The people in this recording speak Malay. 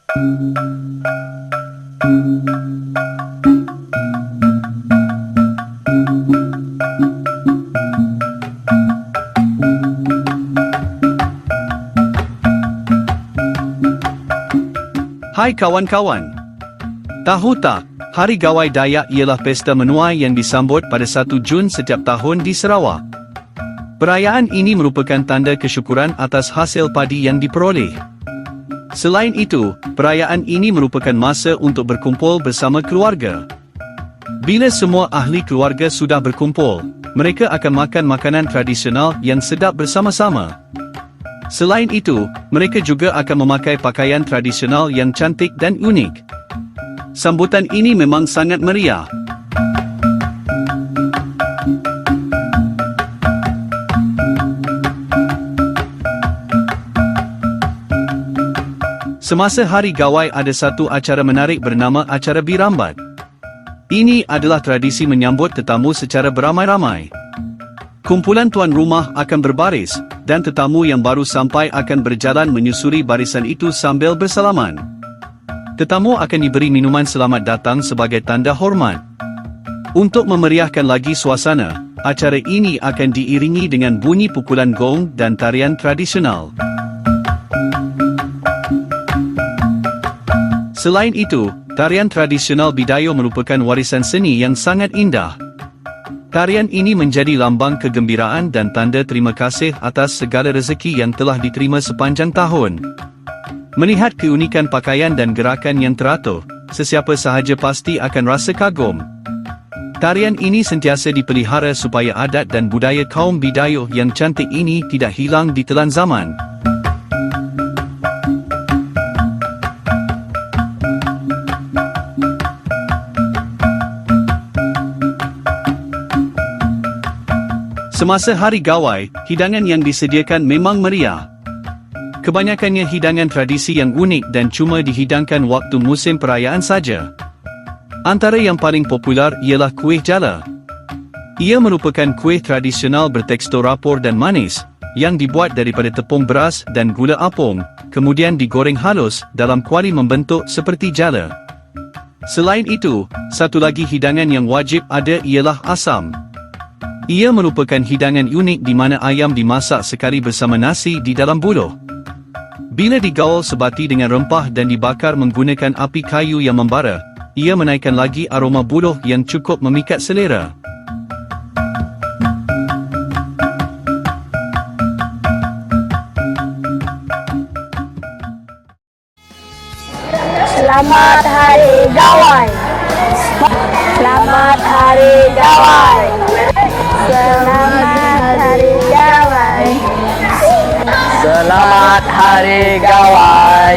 Hai kawan-kawan. Tahu tak, Hari Gawai Dayak ialah pesta menuai yang disambut pada 1 Jun setiap tahun di Sarawak. Perayaan ini merupakan tanda kesyukuran atas hasil padi yang diperoleh. Selain itu, perayaan ini merupakan masa untuk berkumpul bersama keluarga. Bila semua ahli keluarga sudah berkumpul, mereka akan makan makanan tradisional yang sedap bersama-sama. Selain itu, mereka juga akan memakai pakaian tradisional yang cantik dan unik. Sambutan ini memang sangat meriah. Semasa Hari Gawai ada satu acara menarik bernama acara Birambat. Ini adalah tradisi menyambut tetamu secara beramai-ramai. Kumpulan tuan rumah akan berbaris, dan tetamu yang baru sampai akan berjalan menyusuri barisan itu sambil bersalaman. Tetamu akan diberi minuman selamat datang sebagai tanda hormat. Untuk memeriahkan lagi suasana, acara ini akan diiringi dengan bunyi pukulan gong dan tarian tradisional. Selain itu, tarian tradisional Bidayo merupakan warisan seni yang sangat indah. Tarian ini menjadi lambang kegembiraan dan tanda terima kasih atas segala rezeki yang telah diterima sepanjang tahun. Melihat keunikan pakaian dan gerakan yang teratur, sesiapa sahaja pasti akan rasa kagum. Tarian ini sentiasa dipelihara supaya adat dan budaya kaum Bidayo yang cantik ini tidak hilang di telan zaman. Semasa Hari Gawai, hidangan yang disediakan memang meriah. Kebanyakannya hidangan tradisi yang unik dan cuma dihidangkan waktu musim perayaan saja. Antara yang paling popular ialah kuih jala. Ia merupakan kuih tradisional bertekstur rapor dan manis, yang dibuat daripada tepung beras dan gula apung, kemudian digoreng halus dalam kuali membentuk seperti jala. Selain itu, satu lagi hidangan yang wajib ada ialah asam. Ia merupakan hidangan unik di mana ayam dimasak sekali bersama nasi di dalam buluh. Bila digaul sebati dengan rempah dan dibakar menggunakan api kayu yang membara, ia menaikkan lagi aroma buluh yang cukup memikat selera. Selamat Hari Gawai. Selamat Hari Gawai. Selamat Hari Gawai. Selamat Hari Gawai.